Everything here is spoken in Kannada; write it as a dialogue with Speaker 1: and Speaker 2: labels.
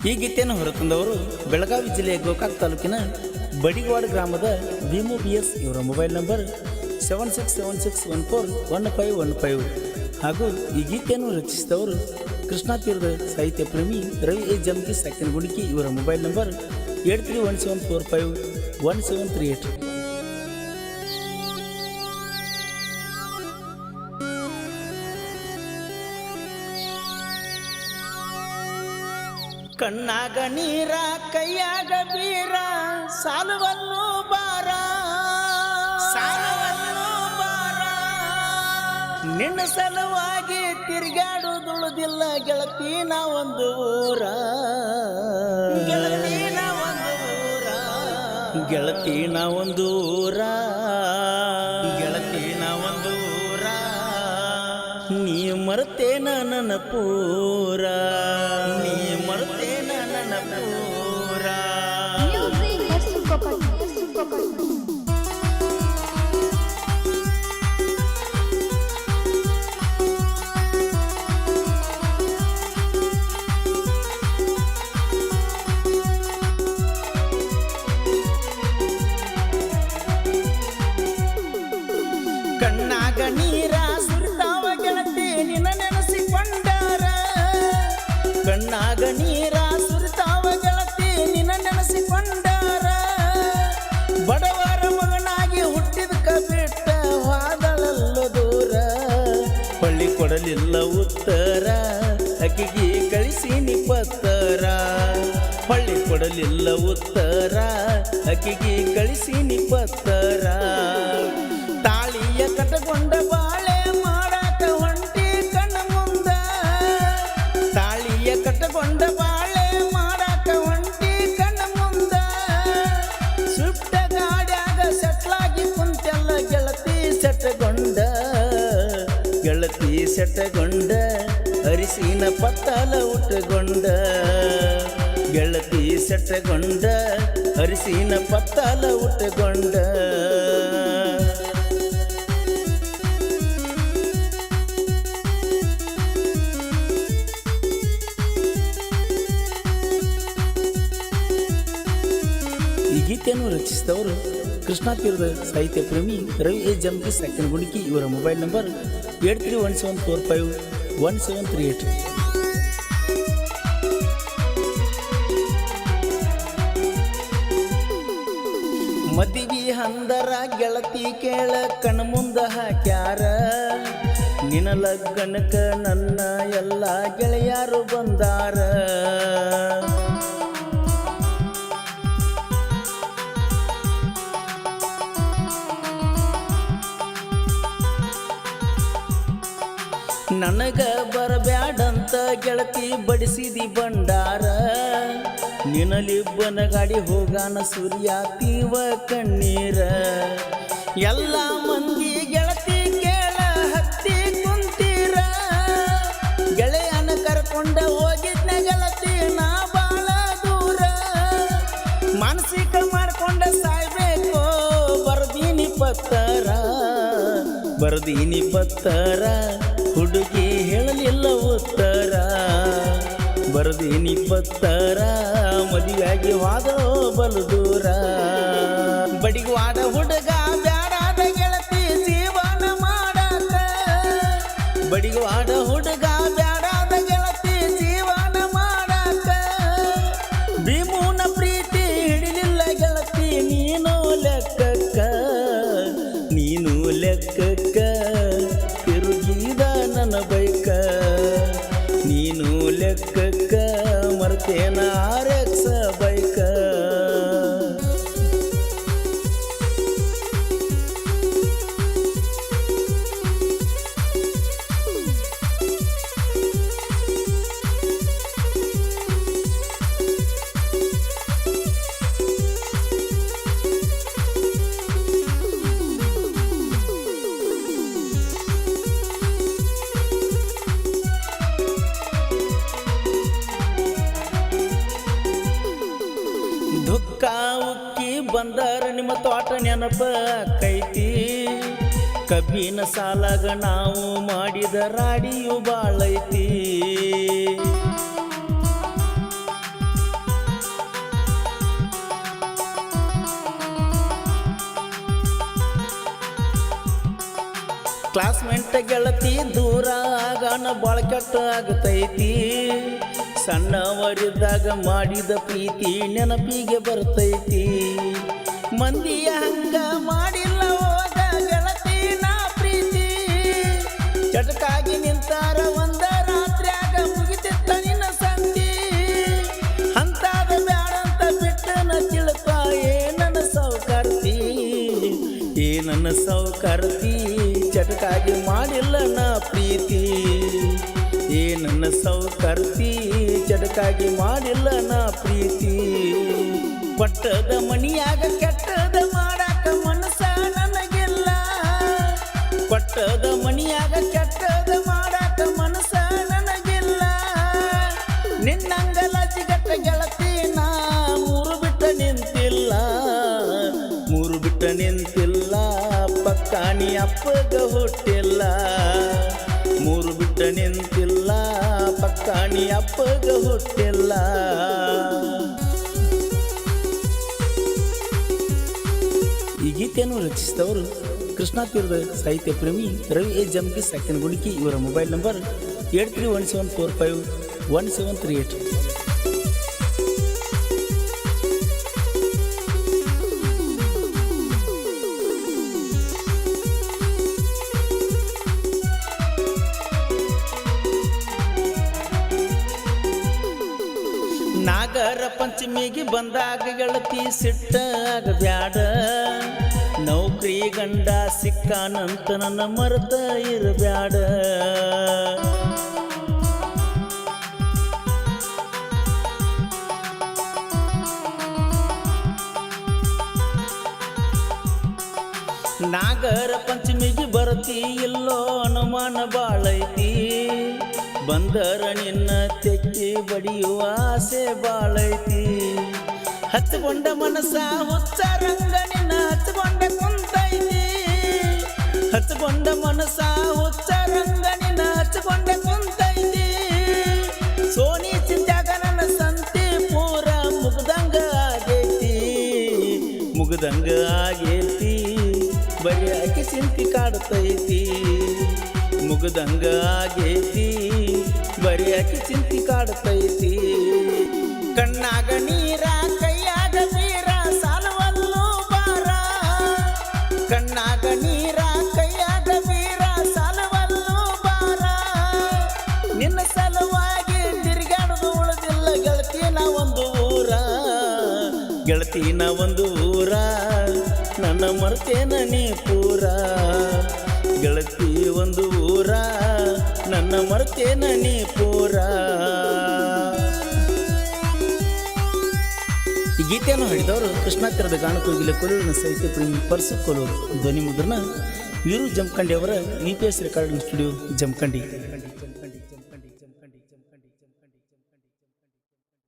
Speaker 1: ಈ ಗೀತೆಯನ್ನು ಹೊರತಂದವರು ಬೆಳಗಾವಿ ಜಿಲ್ಲೆಯ ಗೋಕಾಕ್ ತಾಲೂಕಿನ ಬಡಿಗವಾಡ ಗ್ರಾಮದ ಭೀಮು BS. ಇವರ ಮೊಬೈಲ್ ನಂಬರ್ 7676141515 ಹಾಗೂ ಈ ಗೀತೆಯನ್ನು ರಚಿಸಿದವರು ಕೃಷ್ಣಾ ತೀರದ ಸಾಹಿತ್ಯ ಪ್ರೇಮಿ ರವಿ ಎ ಜಮಕಿ ಸೆಕೆಂಡ್ ಗುಣಿಕಿ. ಇವರ ಮೊಬೈಲ್ ನಂಬರ್ 8317451738. ಕಣ್ಣಾಗ ನೀರ ಕೈಯಾಗ ಬೀರ ಸಾಲವನ್ನು ಬಾರ ನಿನ್ನ ಸಲುವಾಗಿ ತಿರುಗಾಡುದುಳುದಿಲ್ಲ ಗೆಳತಿ ನಾವೊಂದು ಊರ ಗೆಳತಿ ನಾವೊಂದು ಊರ ನೀ ಮರ್ತೇನ ನನ್ನ ಪೂರ ಕಣ್ಣಾಗ ನೀರ ಸುರಿತಾವ ಗೆಳತಿ ನಿನ್ನ ನೆನೆಸಿಕೊಂಡಾರ ಕಣ್ಣಾಗ ನೀರ ಸುರಿತಾವ ಗೆಳತಿ ನಿನ್ನ ನೆನೆಸಿಕೊಂಡಾರ ಬಡವರ ಮಗನಾಗಿ ಹುಟ್ಟಿದಕ ಬಿಟ್ಟ ವಾದಳಲ್ಲ ದೂರ ಹೊಳ್ಳಿ ಕೊಡಲಿಲ್ಲ ಉತ್ತರ ಅಕ್ಕಿಗೆ ಕಳಿಸಿ ನಿಪತ್ತರ ಹೊಳ್ಳಿ ಕೊಡಲಿಲ್ಲ ಉತ್ತರ ಅಕ್ಕಿಗೆ ಕಳಿಸಿ ನಿಪತ್ತರ ತಾಳಿಯ ಕಟಗೊಂಡ ಬಾಳೆ ಮಾಡಾಕ ಹೊಂಟಿ ಕಣ್ಣ ಮುಂದ ತಾಳಿಯ ಕಟಗೊಂಡ ಬಾಳೆ ಮಾಡಾಕ ಹೊಂಟಿ ಕಣ್ಣ ಮುಂದ ಸುಟ್ಟ ಗಾಡ್ಯಾಗ ಸೆಟ್ಲಾಗಿ ಕುಂತೆಲ್ಲ ಗೆಳತಿ ಸೆಟ್ಟಗೊಂಡ ಅರಿಸಿನ ಪತ್ತಾಲ ಉಟ್ಟುಕೊಂಡ ಗೆಳತಿ ಸೆಟ್ಟಗೊಂಡ ಅರಿಸಿನ ಪತ್ತಾಲ ಉಟ್ಟುಕೊಂಡ ಈ ಗೀತೆಯನ್ನು ರಚಿಸಿದವರು ಕೃಷ್ಣಾ ತೀರದ ಸಾಹಿತ್ಯ ಪ್ರೇಮಿ ರವಿ ಎ ಜಮಕಿ ಸೆಕೆಂಡ್ ಗುಣಿಕಿ. ಇವರ ಮೊಬೈಲ್ ನಂಬರ್ 8317451738. ಮದಿವಿ ಹಂದರ ಗೆಳತಿ ಕೇಳ ಕಣ್ಣ ಮುಂದ ಹಾಕ್ಯಾರ ನಿನ್ನ ಲಗ್ನಕ್ಕ ನನ್ನ ಎಲ್ಲ ಗೆಳೆಯರು ಬಂದಾರ ನನಗ ಬರಬ್ಯಾಡಂತ ಗೆಳತಿ ಬಡಿಸಿದಿ ಬಂಡಾರ ನಿನ್ನಲಿಬ್ಬನ ಗಾಡಿ ಹೋಗಾನ ಸೂರ್ಯ ತೀವ ಕಣ್ಣೀರ ಎಲ್ಲ ಮಂದಿ ಗೆಳತಿ ಕೇಳ ಹತ್ತಿ ಕುಂತೀರ ಗೆಳೆಯನ ಕರ್ಕೊಂಡ ಹೋಗಿದ್ನ ಗೆಳತಿ ನಾ ಬಾಳ ದೂರ ಮಾನಸಿಕ ಮಾಡ್ಕೊಂಡ ಸಾಯ್ಬೇಕು ಬರ್ದೀನಿ ಪತ್ತರ ಹುಡುಗಿ ಹೇಳಲಿಲ್ಲ ಉತ್ತರ ಬರ್ದೀನಿ ಪತ್ತರ ಮದುವೆಯಾಗಿ ವಾದೋ ಬಲು ದೂರ ಬಡಿಗವಾಡ ಹುಡುಗ ಬ್ಯಾಡಾದ ಗೆಳತಿ ಜೀವನ ಮಾಡಾಕ ಬಡಿಗವಾಡ ಹುಡುಗ ಬ್ಯಾಡಾದ ಗೆಳತಿ ಜೀವನ ಮಾಡಾಕ ಭೀಮೂನ ಪ್ರೀತಿ ಹಿಡಿಲಿಲ್ಲ ಗೆಳತಿ ನೀನು ಲೆಕ್ಕಕ್ಕ ತಿರುಗಿದ ನನ್ನ ಬೈಕ ನೀನು ಲೆಕ್ಕಕ್ಕ ಮರ್ತೇನ RX ಬೈಕ ದುಃಖ ಉಕ್ಕಿ ಬಂದರ ನಿಮ್ಮ ತೋಟ ನೆನಪ ಕೈತಿ ಕಬ್ಬಿನ ಸಾಲಾಗ ನಾವು ಮಾಡಿದ ರಾಡಿಯು ಬಾಳೈತಿ ಕ್ಲಾಸ್ಮೇಟ್ ಗೆಳತಿ ದೂರ ಆಗಾನ ಬಾಳ ಕೆಟ್ಟ ಆಗತೈತಿ. ಸಣ್ಣವರಿದ್ದಾಗ ಮಾಡಿದ ಪ್ರೀತಿ ನೆನಪಿಗೆ ಬರ್ತೈತಿ. ಮಂದಿಯ ಹಂಗ ಮಾಡಿಲ್ಲ ಹೋದ ಗೆಳತಿ ನಾ ಪ್ರೀತಿ. ಚಟಕಾಗಿ ನಿಂತಾರ ಒಂದ ರಾತ್ರಿಯಾಗ ಮುಗಿತಿತ್ತ ನಿನ್ನ ಸಂತಿ. ಅಂತಾದ ಬ್ಯಾಡಂತ ಬಿಟ್ಟನ ತಿಳ್ಕ ನನ್ನ ಸೌಕರ್ತಿ. ನನ್ನ ಸೌಕರ್ತಿ ಚಟಕಾಗಿ ಮಾಡಿಲ್ಲ ನಾ ಪ್ರೀತಿ. ನನ್ನ ಸೌಕರ್ತಿ ಚಟಕಾಗಿ ಮಾಡಿಲ್ಲ ನಾ ಪ್ರೀತಿ. ಪಟ್ಟದ ಮನಿಯಾಗ ಕೆಟ್ಟದ ಮಾಡಾಕ ಮನಸ್ಸ ನನಗಿಲ್ಲ. ಪಟ್ಟದ ಮನಿಯಾಗ ಕೆಟ್ಟದ ಮಾಡಾಕ ಮನಸ್ಸ ನನಗಿಲ್ಲ. ನಿನ್ನಂಗಲ ಜಿಗಟ್ಟ ಗೆಳತಿ ನಾ ಮೂರು ಬಿಟ್ಟ ನಿಂತಿಲ್ಲ. ಮೂರು ಬಿಟ್ಟ ನಿಂತಿಲ್ಲ ಪಕ್ಕಾನಿ ಅಪ್ಪಗ ಹುಟ್ಟಿಲ್ಲ. ಮೂರು ಬಿಟ್ಟ ನಿಂತಿಲ್ಲ ಪಕ್ಕಾನಿ ಅಪ್ಪಗ ಹುಟ್ಟಿಲ್ಲ. ಈ ಗೀತೆಯನ್ನು ರಚಿಸಿದವರು ಕೃಷ್ಣಾ ತೀರದ ಸಾಹಿತ್ಯ ಪ್ರೇಮಿ ರವಿ ಎ ಜಮ್ಕಿ ಸಾಕಿನಗುಣಿಕಿ. ಇವರ ಮೊಬೈಲ್ ನಂಬರ್ 8317451738. ನಾಗರ ಪಂಚಮಿಗೆ ಬಂದಾಗ ಗೆಳತಿ ಸಿಟ್ಟಾಗ ಬ್ಯಾಡ. ನೌಕರಿ ಗಂಡ ಸಿಕ್ಕಾನಂತ ನನ್ನ ಮರೆತ ಇರಬ್ಯಾಡ. ನಾಗರ ಪಂಚಮಿಗೆ ಬರತಿ ಇಲ್ಲೋ ಅನುಮಾನ ಬಾಳೈತಿ. ಬಂದರ ನಿನ್ನ ತೆಕ್ಕಿ ಬಡಿಯುವ ಆಸೆ ಬಾಳೈತಿ. ಹಚ್ಕೊಂಡ ಮನಸ ಹುಚ್ಚ ರಂಗ ನಿನ್ನ ಹಚ್ಕೊಂಡ ಕುಂತೈತಿ. ಹಚ್ಕೊಂಡ ಮನಸ ಹುಚ್ಚ ರಂಗ ನಿನ್ನ ಹಚ್ಕೊಂಡ ಕುಂತೈತಿ. ಸೋನಿ ಚಿಂತ್ಯಾಗ ನನ್ನ ಸಂತಿ ಪೂರ ಮುಗ್ದಂಗ ಆಗೈತಿ. ಮುಗ್ದಂಗ ಆಗೈತಿ ಬರೀ ಆಕೆ ಚಿಂತಿ ಕಾಡ್ತೈತಿ. ಮುಗ್ದಂಗ ಆಗೈತಿ ಬರೀ ಆಕೆ ಚಿಂತಿ ಕಾಡ್ತೈತಿ. ಕಣ್ಣಾಗ ನೀರ ಕೈಯಾಗ ಬೀರ ಸಾಲವಲ್ಲೂ ಬಾರ. ಕಣ್ಣಾಗ ನೀರ ಕೈಯಾಗ ಬೀರ ಸಾಲವಲ್ಲೂ ಬಾರ. ನಿನ್ನ ಸಲುವಾಗಿ ತಿರುಗಾಡದು ಉಳಿದಿಲ್ಲ ಗೆಳತಿನ ಒಂದು ಊರ. ಗೆಳತಿನ ಒಂದು ಊರ ನನ್ನ ಮರ್ತೇನ ನೀ ಪೂರ. ಗೆಳತಿ ಒಂದು ಊರ ನನ್ನ ಮರ್ತೇನ ನೀ ಪೂರ. ಈ ಗೀತೆಯನ್ನು ಹಾಡಿದವರು ಕೃಷ್ಣಾ ತೀರದ ಗಾನಕೋಗಿಲೆ ಕೊಲೂರಿನ ಸಾಹಿತ್ಯ ಪ್ರೇಮಿ ಪರ್ಸು ಕೊಲೂರು. ಧ್ವನಿ ಮುದ್ರಣ ವೀರು ಜಮಖಂಡಿ ಅವರ VPS ರೆಕಾರ್ಡಿಂಗ್ ಸ್ಟುಡಿಯೋ ಜಮಖಂಡಿ.